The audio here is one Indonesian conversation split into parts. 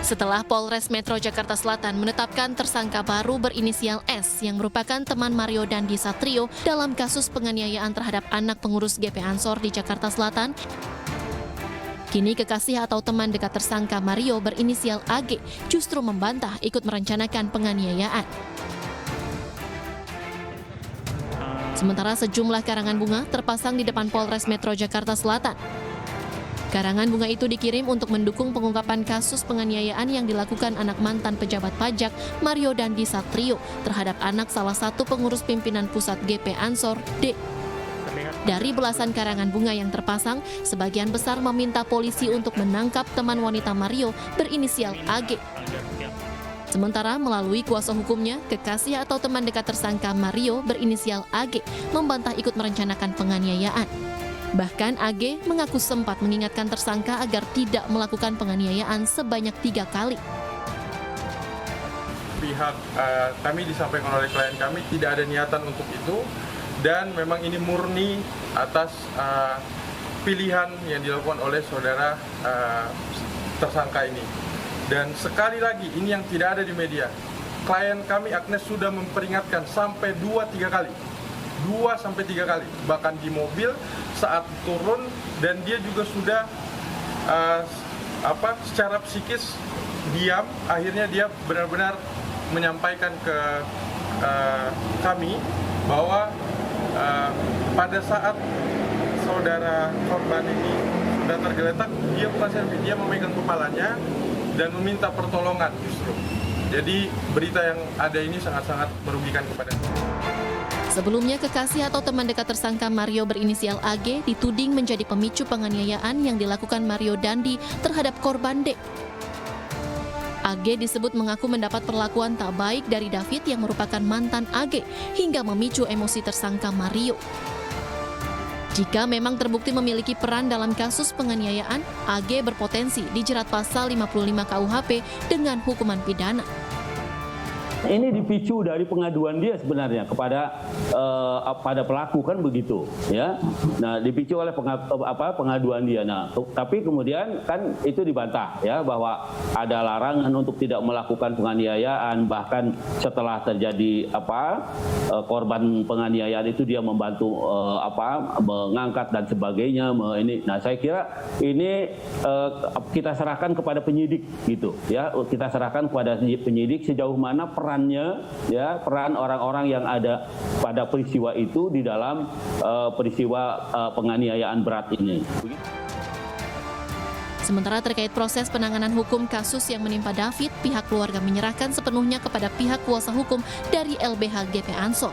Setelah Polres Metro Jakarta Selatan menetapkan tersangka baru berinisial S yang merupakan teman Mario Dandi Satrio dalam kasus penganiayaan terhadap anak pengurus GP Ansor di Jakarta Selatan, kini kekasih atau teman dekat tersangka Mario berinisial AG justru membantah ikut merencanakan penganiayaan. Sementara sejumlah karangan bunga terpasang di depan Polres Metro Jakarta Selatan. Karangan bunga itu dikirim untuk mendukung pengungkapan kasus penganiayaan yang dilakukan anak mantan pejabat pajak Mario Dandi Satrio terhadap anak salah satu pengurus pimpinan pusat GP Ansor, D. Dari belasan karangan bunga yang terpasang, sebagian besar meminta polisi untuk menangkap teman wanita Mario berinisial AG. Sementara melalui kuasa hukumnya, kekasih atau teman dekat tersangka Mario berinisial AG membantah ikut merencanakan penganiayaan. Bahkan AG mengaku sempat mengingatkan tersangka agar tidak melakukan penganiayaan sebanyak 3 kali. Pihak kami disampaikan oleh klien kami tidak ada niatan untuk itu dan memang ini murni atas pilihan yang dilakukan oleh saudara tersangka ini. Dan sekali lagi ini yang tidak ada di media. Klien kami Agnes sudah memperingatkan sampai 2-3 kali. 2-3 kali, bahkan di mobil saat turun, dan dia juga sudah secara psikis diam. Akhirnya dia benar-benar menyampaikan ke kami bahwa pada saat saudara korban ini sudah tergeletak, dia bukan selfie, dia memegang kepalanya dan meminta pertolongan justru. Jadi berita yang ada ini sangat-sangat merugikan kepada saya. Sebelumnya, kekasih atau teman dekat tersangka Mario berinisial AG dituding menjadi pemicu penganiayaan yang dilakukan Mario Dandi terhadap korban D. AG disebut mengaku mendapat perlakuan tak baik dari David yang merupakan mantan AG hingga memicu emosi tersangka Mario. Jika memang terbukti memiliki peran dalam kasus penganiayaan, AG berpotensi dijerat pasal 55 KUHP dengan hukuman pidana. Ini dipicu dari pengaduan dia sebenarnya kepada pada pelaku, kan begitu ya. Nah, dipicu oleh pengaduan dia. Nah, tapi kemudian kan itu dibantah ya, bahwa ada larangan untuk tidak melakukan penganiayaan, bahkan setelah terjadi korban penganiayaan itu dia membantu mengangkat dan sebagainya. Nah, saya kira ini kita serahkan kepada penyidik gitu ya. Kita serahkan kepada penyidik sejauh mana perannya ya, peran orang-orang yang ada pada peristiwa itu di dalam peristiwa penganiayaan berat ini. Sementara terkait proses penanganan hukum kasus yang menimpa David, pihak keluarga menyerahkan sepenuhnya kepada pihak kuasa hukum dari LBH GP Ansor.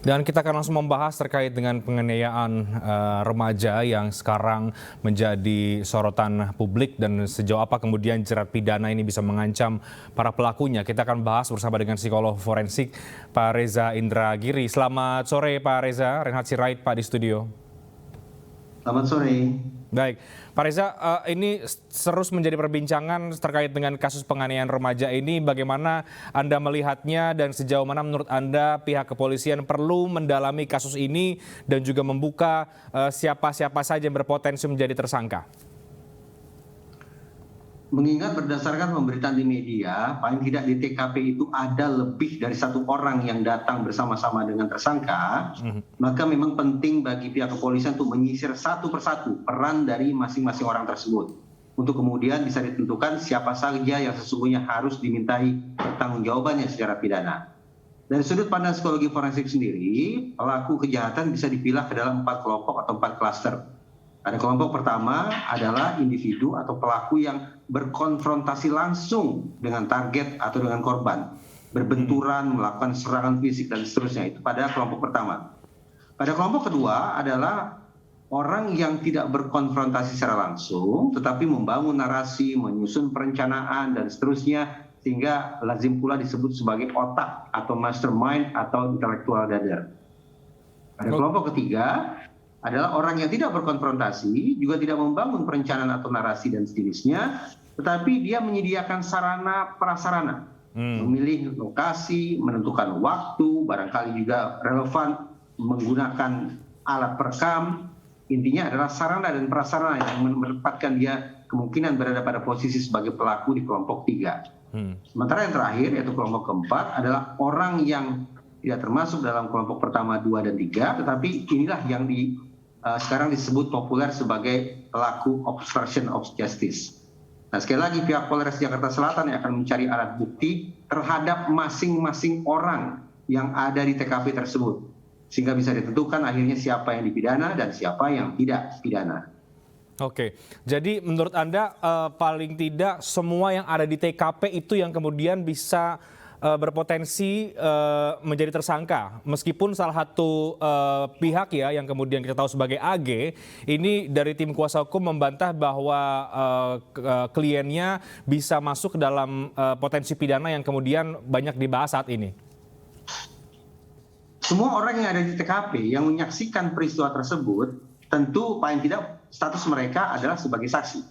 Dan kita akan langsung membahas terkait dengan penganiayaan remaja yang sekarang menjadi sorotan publik dan sejauh apa kemudian jerat pidana ini bisa mengancam para pelakunya. Kita akan bahas bersama dengan psikolog forensik Pak Reza Indragiri. Selamat sore Pak Reza, Renhard Sirait Pak di studio. Selamat sore. Baik, Pak Reza, ini terus menjadi perbincangan terkait dengan kasus penganiayaan remaja ini. Bagaimana Anda melihatnya dan sejauh mana menurut Anda pihak kepolisian perlu mendalami kasus ini dan juga membuka siapa-siapa saja yang berpotensi menjadi tersangka? Mengingat berdasarkan pemberitaan di media, paling tidak di TKP itu ada lebih dari 1 orang yang datang bersama-sama dengan tersangka, maka memang penting bagi pihak kepolisian untuk menyisir satu persatu peran dari masing-masing orang tersebut. Untuk kemudian bisa ditentukan siapa saja yang sesungguhnya harus dimintai pertanggungjawabannya secara pidana. Dari sudut pandang psikologi forensik sendiri, pelaku kejahatan bisa dipilah ke dalam 4 kelompok atau 4 klaster. Ada kelompok pertama adalah individu atau pelaku yang berkonfrontasi langsung dengan target atau dengan korban, berbenturan, melakukan serangan fisik dan seterusnya. Itu pada kelompok pertama. Pada kelompok kedua adalah orang yang tidak berkonfrontasi secara langsung, tetapi membangun narasi, menyusun perencanaan dan seterusnya, sehingga lazim pula disebut sebagai otak atau mastermind atau intellectual dader. Pada kelompok ketiga adalah orang yang tidak berkonfrontasi, juga tidak membangun perencanaan atau narasi dan sejenisnya, tetapi dia menyediakan sarana prasarana, memilih lokasi, menentukan waktu, barangkali juga relevan menggunakan alat perekam, Intinya adalah sarana dan prasarana yang menempatkan dia kemungkinan berada pada posisi sebagai pelaku di kelompok 3. Sementara yang terakhir, yaitu kelompok keempat, adalah orang yang tidak termasuk dalam kelompok pertama, 2, dan 3, tetapi inilah yang sekarang disebut populer sebagai pelaku obstruction of justice. Nah, sekali lagi pihak Polres Jakarta Selatan yang akan mencari alat bukti terhadap masing-masing orang yang ada di TKP tersebut. Sehingga bisa ditentukan akhirnya siapa yang dipidana dan siapa yang tidak pidana. Oke, jadi menurut Anda paling tidak semua yang ada di TKP itu yang kemudian bisa berpotensi menjadi tersangka. Meskipun salah satu pihak ya yang kemudian kita tahu sebagai AG, ini dari tim kuasa hukum membantah bahwa kliennya bisa masuk ke dalam potensi pidana yang kemudian banyak dibahas saat ini. Semua orang yang ada di TKP yang menyaksikan peristiwa tersebut, tentu paling tidak status mereka adalah sebagai saksi.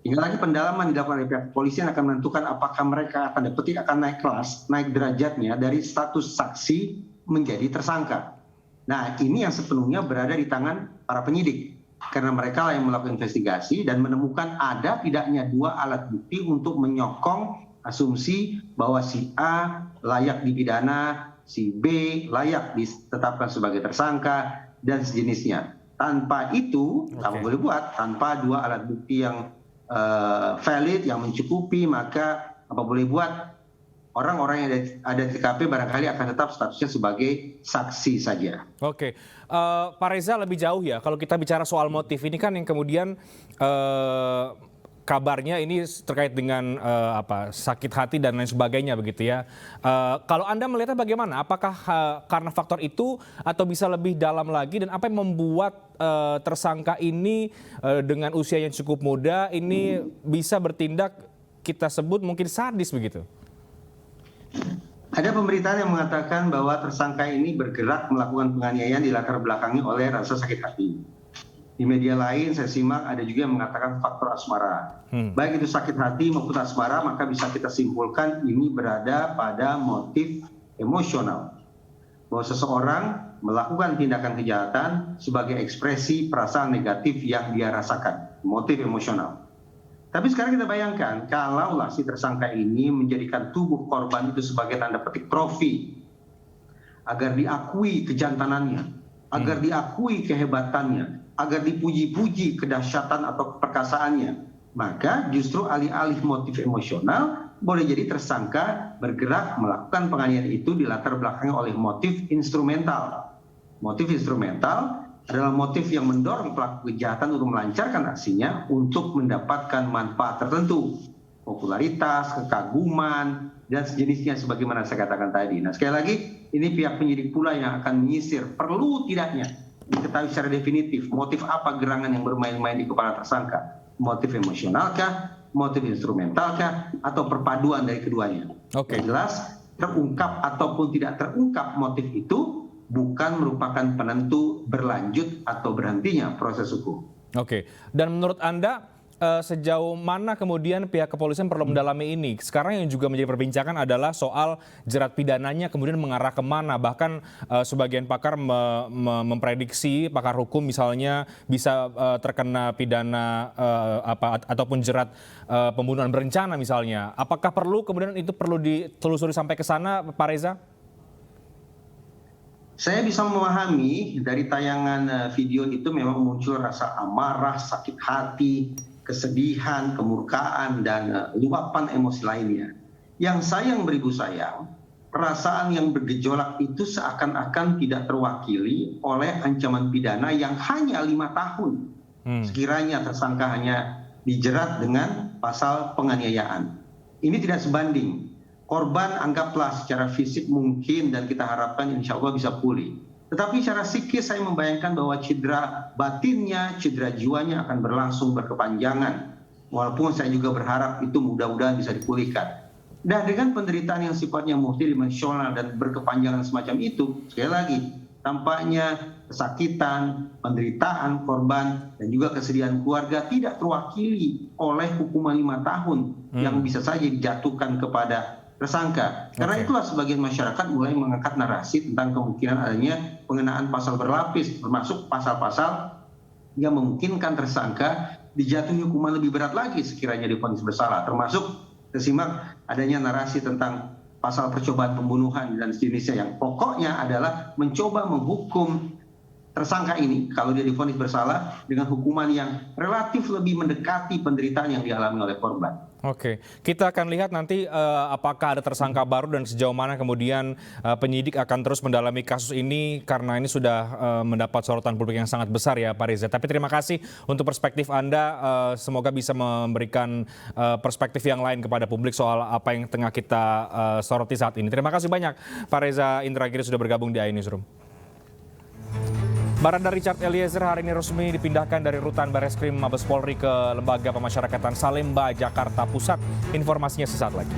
Tinggal lagi pendalaman dilakukan oleh pihak kepolisian akan menentukan apakah mereka akan naik kelas, naik derajatnya dari status saksi menjadi tersangka. Nah, ini yang sepenuhnya berada di tangan para penyidik. Karena mereka lah yang melakukan investigasi dan menemukan ada tidaknya 2 alat bukti untuk menyokong asumsi bahwa si A layak dipidana, si B layak ditetapkan sebagai tersangka, dan sejenisnya. Tanpa itu, apa boleh buat? Tanpa 2 alat bukti yang valid, yang mencukupi, maka apa boleh buat? Orang-orang yang ada di TKP barangkali akan tetap statusnya sebagai saksi saja. Oke, Pak Reza lebih jauh ya, kalau kita bicara soal motif ini kan yang kemudian kabarnya ini terkait dengan sakit hati dan lain sebagainya begitu ya. Kalau Anda melihatnya bagaimana? Apakah karena faktor itu atau bisa lebih dalam lagi, dan apa yang membuat tersangka ini dengan usia yang cukup muda ini bisa bertindak kita sebut mungkin sadis begitu? Ada pemberitaan yang mengatakan bahwa tersangka ini bergerak melakukan penganiayaan dilatar belakangi oleh rasa sakit hati. Di media lain saya simak ada juga yang mengatakan faktor asmara. Baik itu sakit hati maupun asmara, maka bisa kita simpulkan ini berada pada motif emosional. Bahwa seseorang melakukan tindakan kejahatan sebagai ekspresi perasaan negatif yang dia rasakan. Motif emosional. Tapi sekarang kita bayangkan, kalaulah si tersangka ini menjadikan tubuh korban itu sebagai tanda petik trofi, agar diakui kejantanannya, agar diakui kehebatannya, agar dipuji-puji kedahsyatan atau perkasaannya, maka justru alih-alih motif emosional boleh jadi tersangka bergerak melakukan penganiayaan itu dilatar belakangi oleh motif instrumental. Motif instrumental adalah motif yang mendorong pelaku kejahatan untuk melancarkan aksinya untuk mendapatkan manfaat tertentu, popularitas, kekaguman, dan sejenisnya sebagaimana saya katakan tadi. Nah, sekali lagi ini pihak penyidik pula yang akan menyisir perlu tidaknya diketahui secara definitif motif apa gerangan yang bermain-main di kepala tersangka. Motif emosionalkah, motif instrumentalkah, atau perpaduan dari keduanya. Yang jelas terungkap ataupun tidak terungkap motif itu bukan merupakan penentu berlanjut atau berhentinya proses hukum. Oke, dan menurut Anda sejauh mana kemudian pihak kepolisian perlu mendalami ini? Sekarang yang juga menjadi perbincangan adalah soal jerat pidananya kemudian mengarah kemana. Bahkan sebagian pakar memprediksi, pakar hukum misalnya bisa terkena pidana ataupun jerat pembunuhan berencana misalnya. Apakah perlu kemudian itu perlu ditelusuri sampai ke sana, Pak Reza? Saya bisa memahami dari tayangan video itu memang muncul rasa amarah, sakit hati, kesedihan, kemurkaan, dan luapan emosi lainnya. Yang sayang beribu sayang, perasaan yang bergejolak itu seakan-akan tidak terwakili oleh ancaman pidana yang hanya 5 tahun. Sekiranya tersangka hanya dijerat dengan pasal penganiayaan. Ini tidak sebanding. Korban anggaplah secara fisik mungkin dan kita harapkan insya Allah bisa pulih. Tetapi secara psikis saya membayangkan bahwa cedera batinnya, cedera jiwanya akan berlangsung berkepanjangan. Walaupun saya juga berharap itu mudah-mudahan bisa dipulihkan. Dan dengan penderitaan yang sifatnya multidimensional dan berkepanjangan semacam itu, sekali lagi, tampaknya kesakitan, penderitaan korban, dan juga kesedihan keluarga tidak terwakili oleh hukuman 5 tahun yang bisa saja dijatuhkan kepada tersangka. Karena itulah sebagian masyarakat mulai mengangkat narasi tentang kemungkinan adanya pengenaan pasal berlapis, termasuk pasal-pasal yang memungkinkan tersangka dijatuhi hukuman lebih berat lagi sekiranya divonis bersalah, termasuk tersimak adanya narasi tentang pasal percobaan pembunuhan dan sejenisnya yang pokoknya adalah mencoba menghukum tersangka ini kalau dia divonis bersalah dengan hukuman yang relatif lebih mendekati penderitaan yang dialami oleh korban. Oke, kita akan lihat nanti apakah ada tersangka baru dan sejauh mana kemudian penyidik akan terus mendalami kasus ini karena ini sudah mendapat sorotan publik yang sangat besar ya Pak Reza. Tapi terima kasih untuk perspektif Anda, semoga bisa memberikan perspektif yang lain kepada publik soal apa yang tengah kita soroti saat ini. Terima kasih banyak Pak Reza Indragiri sudah bergabung di iNewsroom. Barada Richard Eliezer hari ini resmi dipindahkan dari Rutan Bareskrim Mabes Polri ke Lembaga Pemasyarakatan Salemba, Jakarta Pusat. Informasinya sesaat lagi.